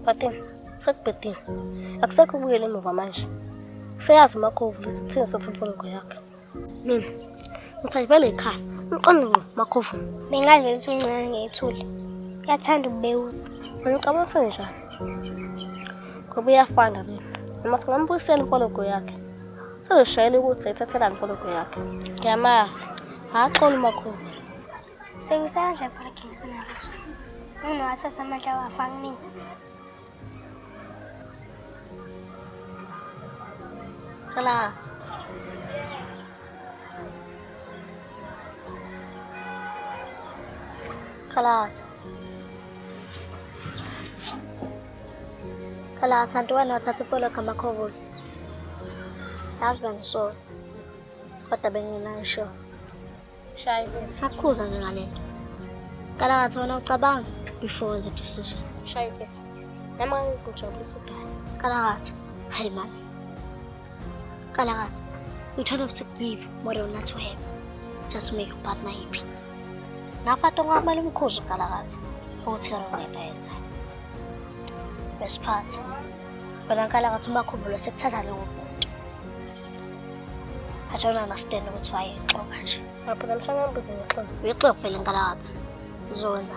Fatima, sekubhedile. Akusekho ubuyele emuva manje. Seyazi uMakhovu ukuthi thina sokusemfoloko yakhe. Mina, ngithi vele ekhaya, umqondo ngqo Makhovu. Bengavele ukuthi uncane ngethule. Uyathanda ukubewuza. Ngicabanga senjani? Ngoba uyafanda le. Noma singambuyisela imfoloko yakhe. Sezishayela ukuthi sayithathelana imfoloko yakhe. Ngiyamazi. Axola uMakhovu. Sekusanje phakathi ngisenalutho. Unowathatha amandla wafaka nini? Kalahathi. Kalahathi. Kalahathi anti wena wathatha imfoloko kaMakhovu. Yazi bengisola. Kodwa benginayisho. Shayi bese. Sakhuza nje ngalento. Kalahathi wena ucabanga before wenza decision. Shayi bese. Noma ngizijabulisa ekhaya. Kalahathi, hayi mama. Kalahathi, you turn off to give more than not to have. Just to make your partner happy. Napato ngamali umkhuzu Kalahathi. Ukuthi ngeta yenza. Best part. Bana Kalahathi uMakhovu sekuthatha lo muntu. I don't understand ukuthi why exoka nje. Lapho namhlanje ngibuze ngixoxa. Uyixoxa phela Kalahathi. Uzowenza.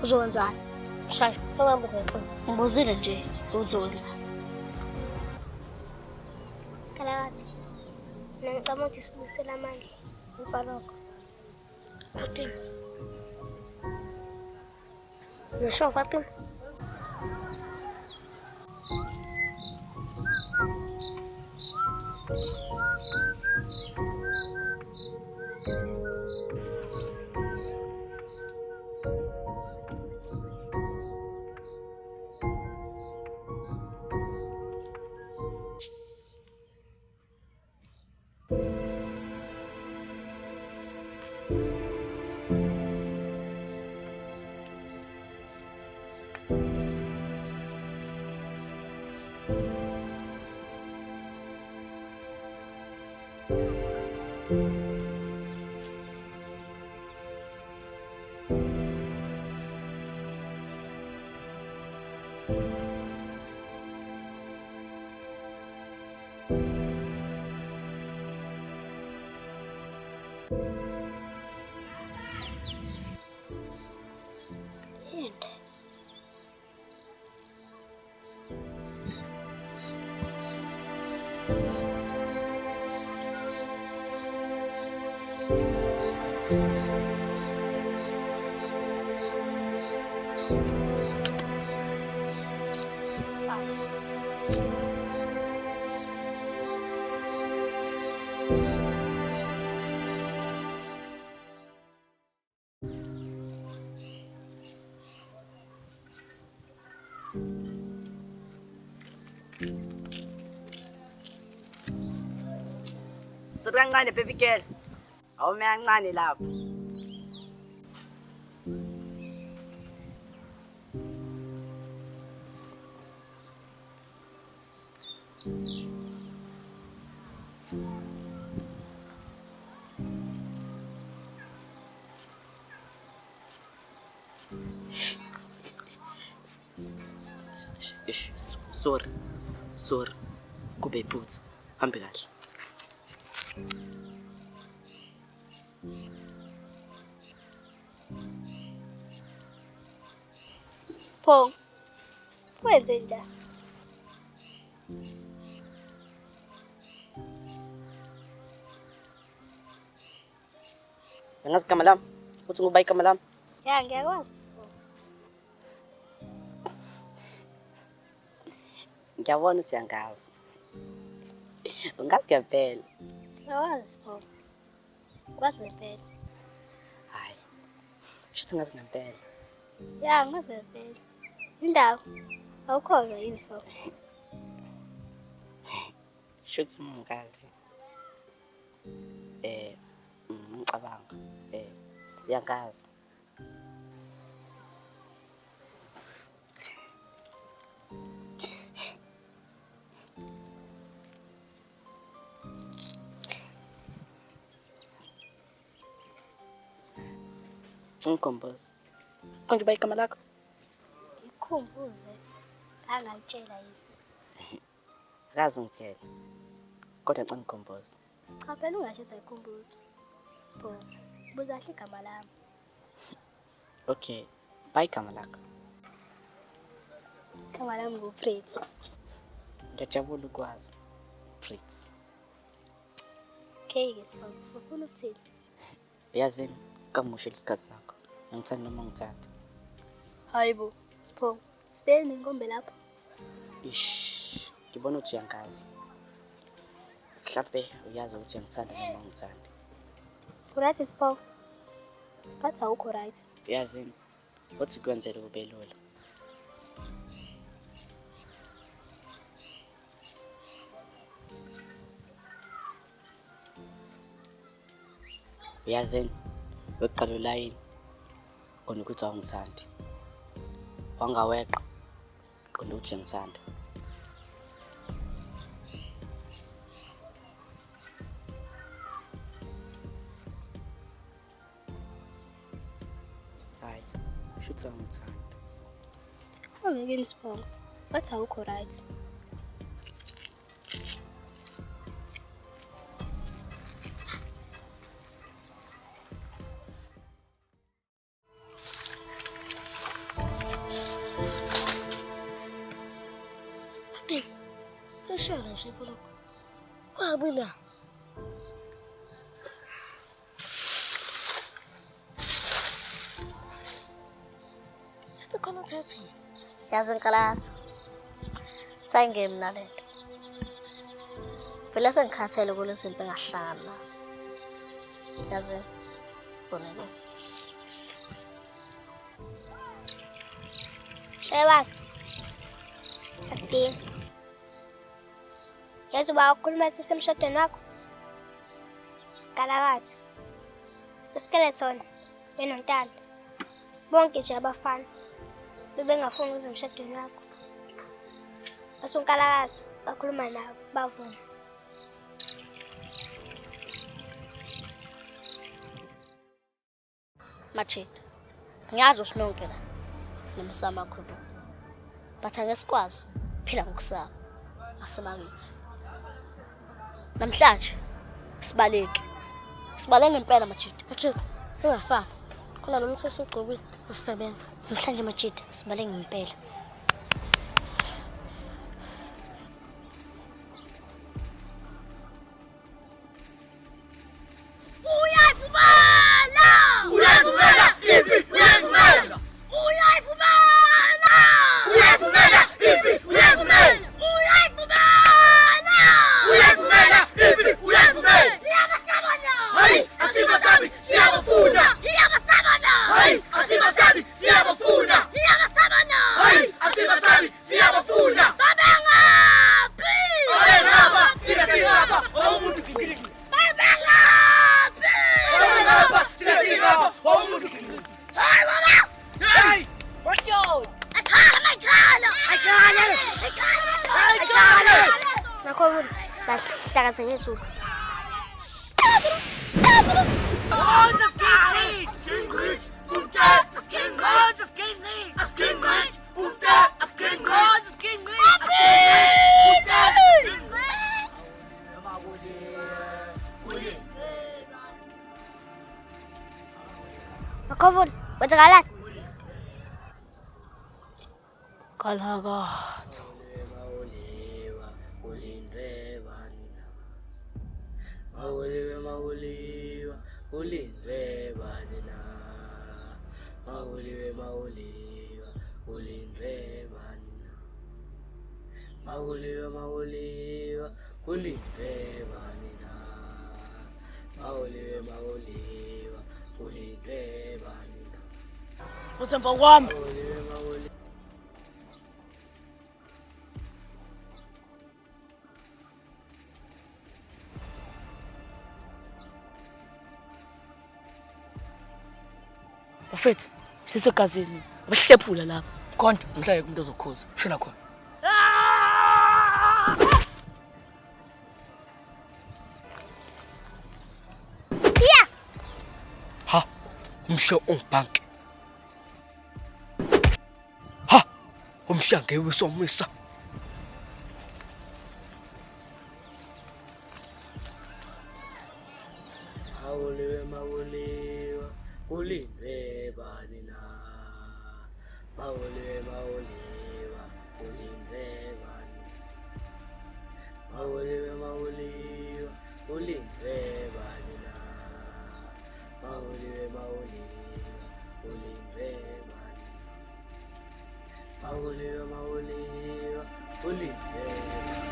Uzowenza. Shayi, ngibuze ngixoxa. Ngibuzile nje uzowenza. Kalahathi. Ngicabanga ukuthi sibuyisela amandla umfaloko. Fatima. Ngisho Fatima. Sokukancane baby girl. Awume kancane lapho. Sorry. Kube iphutha. Hambe kahle. Sipho. Wenze njani? Yangazi igama lami. Uthi nguba igama lami. Ya ngiyakwazi Sipho. Ngiyabona ukuthi yangazi. Ungazi ngempela. Ngiyakwazi Sipho. Kwazi ngempela. Hayi. Shuthi ngazi ngempela. Ya ngazi ngempela. Indawo. Awukholwa yini Sipho? Shuthi ungazi. Ngicabanga. Yangazi. Ngikompose. Konje ba igama lakho? ngikhumbuze angalitshela yini. Akazi ungitshela. Kodwa ngicela ngikhumbuze. Cha phela ungasho seyikhumbuza. Sipho, buza kahle igama lami. Okay. Bye igama lakho. Igama lami nguPretty. Ngiyajabula ukwazi. Fritz. Okay-ke Sipho, ufuna ukuthini? Uyazini, kamushela isikhathi sakho. Ngithanda noma ngithanda. Hayibo, Sipho, sibele nenkombe lapho. Ish, ngibona ukuthi uyangazi. Mhlampe uyazi ukuthi ngithanda noma ngithanda. Right Sipho. Bathi awukho right. Uyazini, uthi kwenzele kube lula. Uyazini, weqala ulayini khona ukuthi awungithandi. Wangaweqa khona ukuthi ngithanda. Hayi, shuthi awungithandi. Awuyekeni Sipho. Bathi awukho right. Sishela nje lokho. Wabi la. Sikhona thathi. Yazi nkalakatha. Sayingemna lento. Phela sengikhathele kulezi zinto engahlangana nazo. Yazi bona ke. Shebasu. Sakti. Yazi ba ukhuluma ethi semshadweni wakho? Kalakatha. Iskeleton enontanda. Bonke nje abafana. Bebengafuni ukuze emshadweni wakho. Asunkalakatha bakhuluma nabo bavuma. Machini. Ngiyazi usinonke la. Nomsama khulu. But angesikwazi phela ngokusaba. Asemakithi. Namhlanje sibaleke. Sibaleke ngempela Majida. Okay. Ungasabi. Khona nomthetho ugcobile usebenza. Namhlanje Majida sibaleke ngempela. Makovul, wenzakalat. Kalakatha. Mauliwa, ulindwe banina. Mauliwa, ulindwe banina. Mauliwa, ulindwe banina. Mauliwa, ulindwe banina. Usemva kwami. Mfethu, sisegazini. Abahlephula lapha. Konke ngihlaye umuntu ozokhuza. Shela khona. Yeah. Ha, umsho ungibhanke. Ha, Ushangewe somisa. Mawuliwe mawuliwa ulindwe bani na. Mawuliwe mawuliwa ulindwe bani. Mawuliwe mawuliwa ulindwe bani na. Mawuliwe mawuliwa ulindwe bani. Mawuliwe mawuliwa ulindwe bani.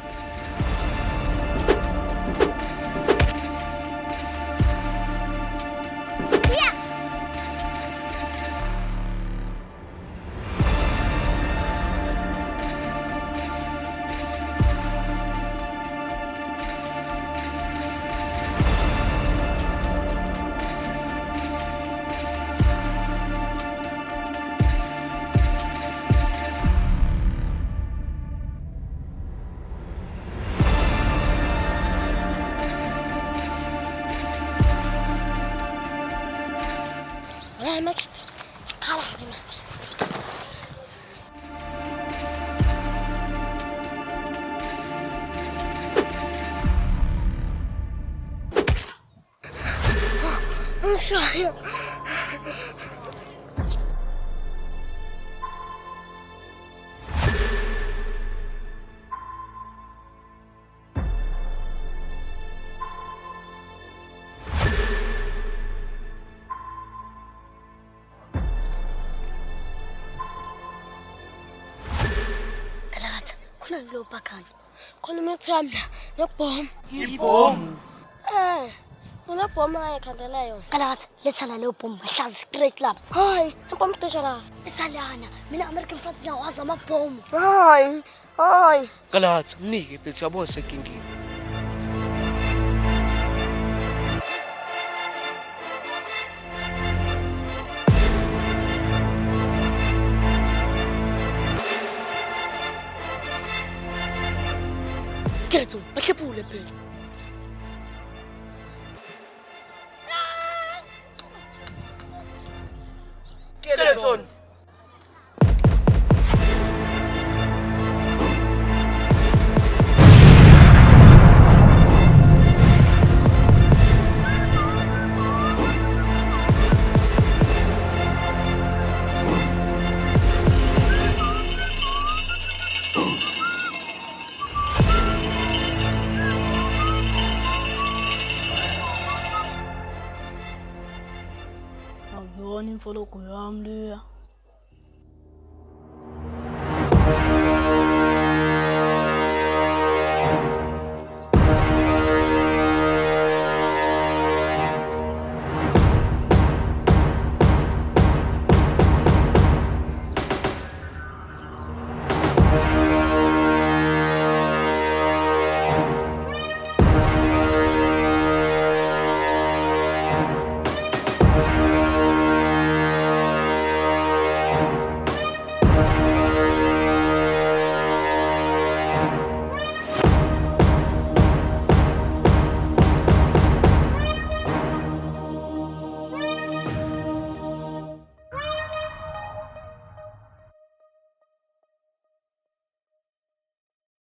Khona ngilobhakani. Khona umthamla nebhomu. Ibhomu. Unebhomu ayikhandela yona. Kalakathi lethala leyo bhomu bahlazi straight lapha. Hayi, ibhomu ideshalasi. Ithalana, mina American France ngiyawazi amabhomu. Hayi. Kalahati mnike bethu yabona senkingeni. Skeleton, bahlephule phela. Skeleton. Awuboni imfoloko yami leya.